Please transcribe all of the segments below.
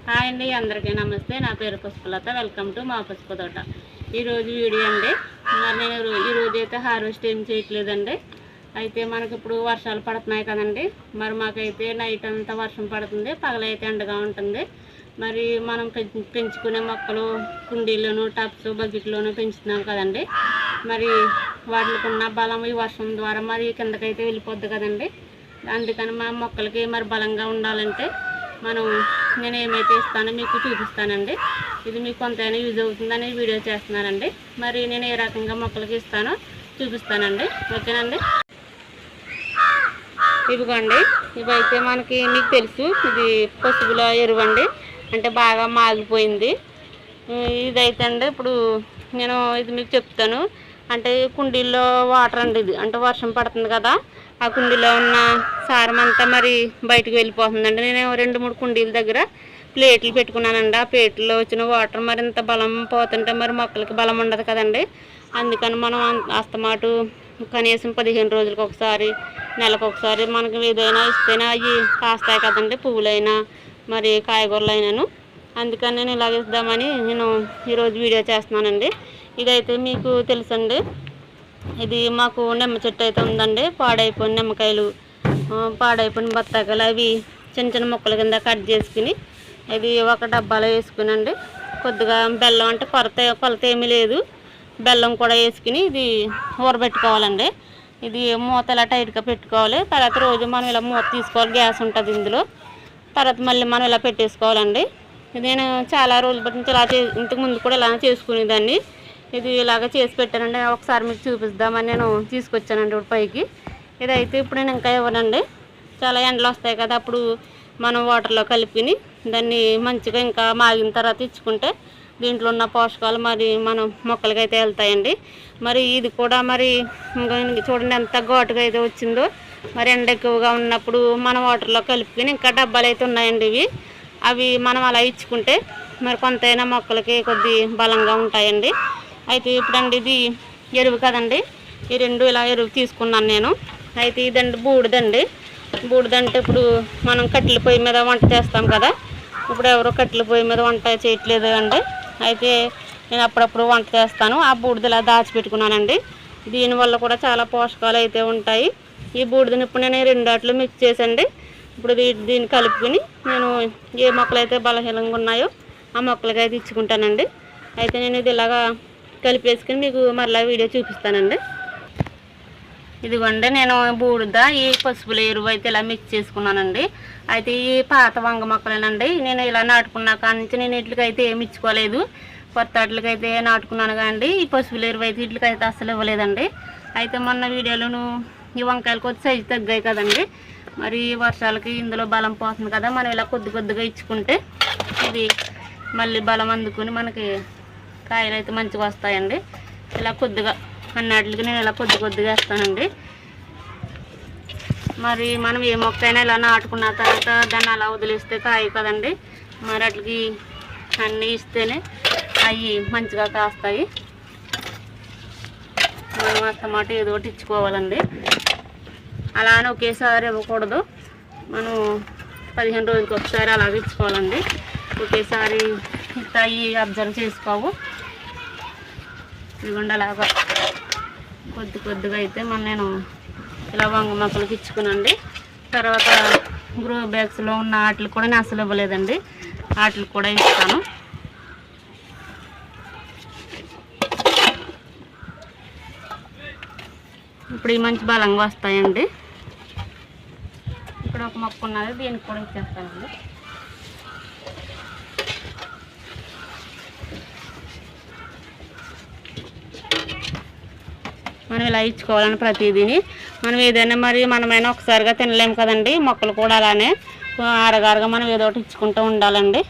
Hi అండి, అందరికీ నమస్తే. నా పేరు పుష్పలత. వెల్కమ్ టు మా పుష్ప తోట. ఈరోజు వీడియో అండి. మరి నేను ఈరోజు అయితే హార్వెస్ట్ ఏం చేయట్లేదండి. అయితే మనకి ఇప్పుడు వర్షాలు పడుతున్నాయి కదండి. మరి మాకైతే నైట్ అంతా వర్షం పడుతుంది, పగలైతే ఎండగా ఉంటుంది. మరి మనం పెంచుకునే మొక్కలు కుండీల్లోనూ టబ్స్ బకెట్లోనూ పెంచుతున్నాం కదండి. మరి వాటికి ఉన్న బలం ఈ వర్షం ద్వారా మరి కిందకైతే వెళ్ళిపోద్ది కదండి. అందుకని మా మొక్కలకి మరి బలంగా ఉండాలంటే నేను ఏమైతే ఇస్తానో మీకు చూపిస్తానండి. ఇది మీకు కొంతైనా యూజ్ అవుతుందని వీడియో చేస్తున్నానండి. మరి నేను ఏ రకంగా మొక్కలకి ఇస్తానో చూపిస్తానండి. ఓకేనండి. ఇదిగోండి, ఇవైతే మీకు తెలుసు, ఇది పసుపుల ఎరువు అండి. అంటే బాగా మాగిపోయింది. ఇదైతే అండి ఇప్పుడు ఇది మీకు చెప్తాను. అంటే కుండీల్లో వాటర్ అండి. ఇది అంటే వర్షం పడుతుంది కదా, ఆ కుండీలో ఉన్న సారం అంతా మరి బయటకు వెళ్ళిపోతుందండి. నేను 2-3 కుండీల దగ్గర ప్లేట్లు పెట్టుకున్నానండి. ఆ ప్లేట్లో వచ్చిన వాటర్ మరింత బలం పోతుంటే మరి మొక్కలకి బలం ఉండదు కదండి. అందుకని మనం అస్తమాటు కనీసం 15 రోజులకు ఒకసారి, నెలకు ఒకసారి మనకి ఏదైనా ఇస్తేనే అవి కాస్తాయి కదండి. పువ్వులైనా మరి కాయగూరలైనాను. అందుకని నేను ఇలాగ ఇద్దామని నేను ఈరోజు వీడియో చేస్తున్నానండి. ఇదైతే మీకు తెలుసండి, ఇది మాకు నిమ్మ చెట్టు అయితే ఉందండి. పాడైపోయిన నిమ్మకాయలు, పాడైపోయిన బత్తాకాయలు అవి చిన్న చిన్న ముక్కల కింద కట్ చేసుకుని ఇది ఒక డబ్బాలో వేసుకునండి. కొద్దిగా బెల్లం, అంటే కొలత ఏమీ లేదు, బెల్లం కూడా వేసుకుని ఇది ఊరబెట్టుకోవాలండి. ఇది మూత ఇలా టైట్గా పెట్టుకోవాలి. తర్వాత రోజు మనం ఇలా మూత తీసుకోవాలి, గ్యాస్ ఉంటుంది ఇందులో. తర్వాత మళ్ళీ మనం ఇలా పెట్టేసుకోవాలండి. నేను చాలా రోజులు బట్టి ఇలా ఇంతకు ముందు కూడా ఇలా చేసుకునేదాన్ని. ఇది ఇలాగ చేసి పెట్టానండి. ఒకసారి మీకు చూపిద్దామని నేను తీసుకొచ్చానండి ఇప్పుడు పైకి. ఇదైతే ఇప్పుడు నేను ఇంకా ఇవ్వనండి. చాలా ఎండలు వస్తాయి కదా, అప్పుడు మనం వాటర్లో కలిపిని దాన్ని మంచిగా ఇంకా మాగిన తర్వాత ఇచ్చుకుంటే దీంట్లో ఉన్న పోషకాలు మరి మనం మొక్కలకైతే వెళ్తాయండి. మరి ఇది కూడా మరి చూడండి ఎంత ఘాటుగా అయితే వచ్చిందో. మరి ఎండ ఎక్కువగా ఉన్నప్పుడు మనం వాటర్లో కలుపుకొని ఇంకా డబ్బాలు అయితే ఉన్నాయండి. అవి మనం అలా ఇచ్చుకుంటే మరి కొంతైనా మొక్కలకి కొద్ది బలంగా ఉంటాయండి. అయితే ఇప్పుడండి ఇది ఎరువు కదండి, ఈ 2 ఇలా ఎరువు తీసుకున్నాను నేను. అయితే ఇదండి బూడిదండి. బూడిదంటే ఇప్పుడు మనం కట్టెల పొయ్యి మీద వంట చేస్తాం కదా. ఇప్పుడు ఎవరో కట్టెల పొయ్యి మీద వంట చేయట్లేదు అండి. అయితే నేను అప్పుడప్పుడు వంట చేస్తాను. ఆ బూడిద ఇలా దాచిపెట్టుకున్నానండి. దీనివల్ల కూడా చాలా పోషకాలు అయితే ఉంటాయి. ఈ బూడిదని ఇప్పుడు నేను 2 వాటిలో మిక్స్ చేసండి. ఇప్పుడు దీన్ని కలుపుకొని నేను ఏ మొక్కలైతే బలహీనంగా ఉన్నాయో ఆ మొక్కలకి అయితే ఇచ్చుకుంటానండి. అయితే నేను ఇది ఇలాగా కలిపేసుకుని మీకు మరలా వీడియో చూపిస్తానండి. ఇదిగోండి, నేను బూడిద ఈ పసుపుల ఎరువు అయితే ఇలా మిక్స్ చేసుకున్నానండి. అయితే ఈ పాత వంగ మొక్కలేనండి. నేను ఇలా నాటుకున్నా కాడి నుంచి నేను వీటికైతే ఏమి ఇచ్చుకోలేదు. కొత్త వాటికైతే నాటుకున్నాను కానీ ఈ పసుపుల ఎరువు అయితే వీటికైతే అస్సలు ఇవ్వలేదండి. అయితే మొన్న వీడియోలోను ఈ వంకాయలు కొద్ది సైజు తగ్గాయి కదండి. మరి వర్షాలకి ఇందులో బలం పోతుంది కదా, మనం ఇలా కొద్దిగా ఇచ్చుకుంటే ఇది మళ్ళీ బలం అందుకుని మనకి కాయలు అయితే మంచిగా వస్తాయండి. ఇలా కొద్దిగా అన్నిటికి నేను ఇలా కొద్దిగా వేస్తానండి. మరి మనం ఏ మొక్క అయినా ఇలా నాటుకున్న తర్వాత దాన్ని అలా వదిలేస్తే కాయ కదండి. మరి వాటికి అన్నీ ఇస్తేనే అవి మంచిగా కాస్తాయి. మనం అస్తమాట ఏదో ఒకటి ఇచ్చుకోవాలండి. అలా అని ఒకేసారి ఇవ్వకూడదు. మనం 15 రోజులకి ఒకసారి అలాగ ఇచ్చుకోవాలండి. ఒకేసారి అవి అబ్జర్వ్ చేసుకోవు. ఇదిగోండి అలాగా కొద్దిగా అయితే నేను ఇలా వంగ మొక్కలకి ఇచ్చుకునండి. తర్వాత గ్రో బ్యాగ్స్లో ఉన్న వాటికి కూడా నేను అసలు ఇవ్వలేదండి. వాటికి కూడా ఇస్తాను. ఇప్పుడు ఈ మంచి బలంగా వస్తాయండి. ఇక్కడ ఒక మొక్క ఉన్నది, దీనికి కూడా ఇచ్చేస్తానండి. మనం ఇలా ఇచ్చుకోవాలని ప్రతిదీని మనం ఏదైనా మరి మనమైనా ఒకసారిగా తినలేము కదండి. మొక్కలు కూడా అలానే అరగారుగా మనం ఏదో ఒకటి ఇచ్చుకుంటూ ఉండాలండి.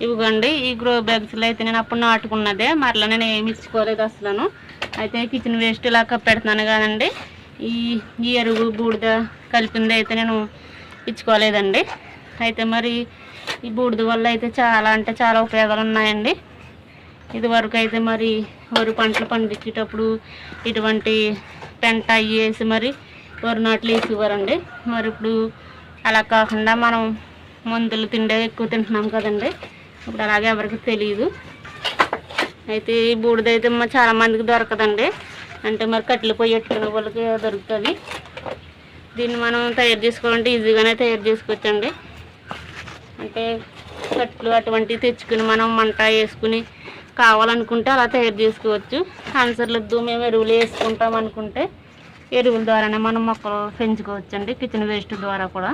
ఇవిగోండి, ఈ గ్రో బ్యాగ్స్లో అయితే నేను అప్పుడు నాటుకున్నదే, మరలా నేను ఏమి ఇచ్చుకోలేదు అసలు. అయితే కిచెన్ వేస్ట్ ఇలా పెడుతున్నాను కదండి. ఈ ఎరువు బూడిద కలిపింది అయితే నేను ఇచ్చుకోలేదండి. అయితే మరి ఈ బూడిద వల్ల అయితే చాలా ఉపయోగాలు ఉన్నాయండి. ఇదివరకు అయితే మరి వరి పంటలు పండించేటప్పుడు ఇటువంటి పెంట వేసి మరి వరి నాట్లు వేసేవారండి. మరి ఇప్పుడు అలా కాకుండా మనం మందులు తిండే ఎక్కువ తింటున్నాం కదండి. ఇప్పుడు అలాగే ఎవరికి తెలియదు. అయితే ఈ బూడిదైతే చాలామందికి దొరకదండి. అంటే మరి కట్టెలు పొయ్యి పెట్టుకునే వాళ్ళకి దొరుకుతుంది. దీన్ని మనం తయారు చేసుకోవాలంటే ఈజీగానే తయారు చేసుకోవచ్చండి. అంటే కట్టెలు అటువంటివి తెచ్చుకుని మనం మంట వేసుకుని కావాలనుకుంటే అలా తయారు చేసుకోవచ్చు. ఆన్సర్లొద్దు మేము ఎరువులు వేసుకుంటాం అనుకుంటే ఎరువుల ద్వారానే మనం మొక్కలు పెంచుకోవచ్చండి, కిచెన్ వేస్ట్ ద్వారా కూడా.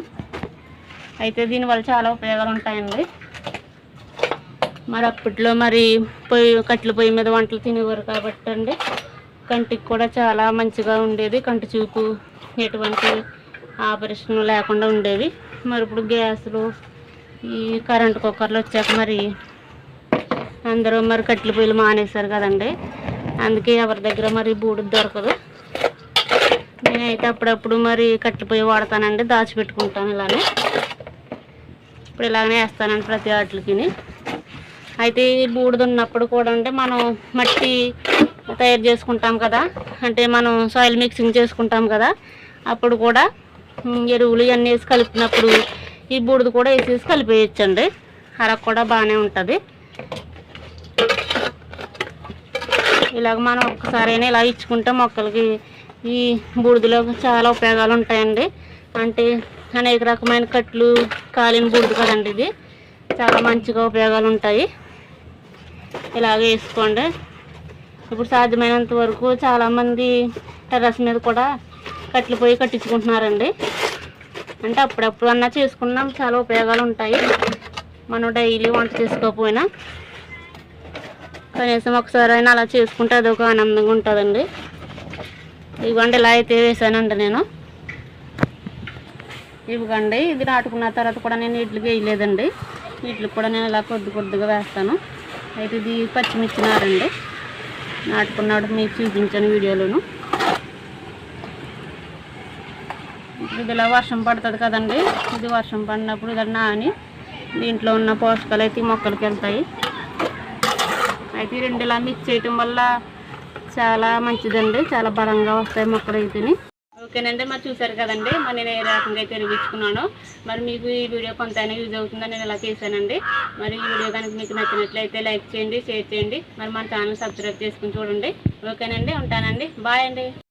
అయితే దీనివల్ల చాలా ఉపయోగాలు ఉంటాయండి. మరి అప్పట్లో మరి కట్టెల పొయ్యి మీద వంటలు తినేవారు కాబట్టి అండి కంటికి కూడా చాలా మంచిగా ఉండేది. కంటి చూపు ఎటువంటి ఆపరేషన్ లేకుండా ఉండేది. మరి ఇప్పుడు గ్యాసులు ఈ కరెంటు కుక్కర్లు వచ్చాక మరి అందరూ మరి కట్టెల పొయ్యిలు మానేశారు కదండి. అందుకే ఎవరి దగ్గర మరి బూడిద దొరకదు. నేనైతే అప్పుడప్పుడు మరి కట్టెల పొయ్యి వాడతానండి, దాచిపెట్టుకుంటాను ఇలానే. ఇప్పుడు ఇలాగనే వేస్తానండి ప్రతి వాటికి. అయితే ఈ బూడిద ఉన్నప్పుడు కూడా అంటే మనం మట్టి తయారు చేసుకుంటాం కదా, అంటే మనం సాయిల్ మిక్సింగ్ చేసుకుంటాం కదా, అప్పుడు కూడా ఎరువులు ఇవన్నీ వేసి కలిపినప్పుడు ఈ బూడిద కూడా వేసేసి కలిపేయచ్చండి. అలా కూడా బాగానే ఉంటుంది. ఇలాగ మనం ఒక్కసారైనా ఇలా ఇచ్చుకుంటే మొక్కలకి ఈ బూడిదలో చాలా ఉపయోగాలు ఉంటాయండి. అంటే అనేక రకమైన కట్లు కాలిన బూడిద కదండి, ఇది చాలా మంచిగా ఉపయోగాలు ఉంటాయి. ఇలాగే వేసుకోండి. ఇప్పుడు సాధ్యమైనంత వరకు చాలామంది టెర్రస్ మీద కూడా కట్టెలు పొయ్యి కట్టించుకుంటున్నారండి. అంటే అప్పుడప్పుడు అన్నా చేసుకున్నాం, చాలా ఉపయోగాలు ఉంటాయి. మనం డైలీ వంట చేసుకోకపోయినా కనీసం ఒకసారి అయినా అలా చేసుకుంటే అదొక ఆనందంగా ఉంటుందండి. ఇవ్వండి ఇలా అయితే వేసానండి నేను. ఇవ్వండి ఇది నాటుకున్న తర్వాత కూడా నేను ఇడ్లీకి వేయలేదండి. ఇడ్లీకి కూడా నేను ఇలా కొద్దిగా వేస్తాను. అయితే ఇది పచ్చిమిర్చి నారండి, నాటుకున్నాడు మీకు చూపించాను వీడియోలోను. ఇది ఇలా వర్షం పడుతుంది కదండి, ఇది వర్షం పడినప్పుడు ఇది నాని దీంట్లో ఉన్న పోషకాలు అయితే మొక్కలకి వెళ్తాయి. అయితే రెండు ఇలా మిక్స్ చేయటం వల్ల చాలా మంచిదండి, చాలా బలంగా వస్తాయి మొక్కలు అయితేని. ఓకేనండి, మరి చూసారు కదండి, మరి నేను ఏ రకంగా అయితే ఎరువించుకున్నాను. మరి మీకు ఈ వీడియో కొంతైనా యూజ్ అవుతుందని నేను ఇలా చేశానండి. మరి ఈ వీడియో కనుక మీకు నచ్చినట్లయితే లైక్ చేయండి, షేర్ చేయండి. మరి మన ఛానల్ సబ్స్క్రైబ్ చేసుకుని చూడండి. ఓకేనండి, ఉంటానండి, బాయ్ అండి.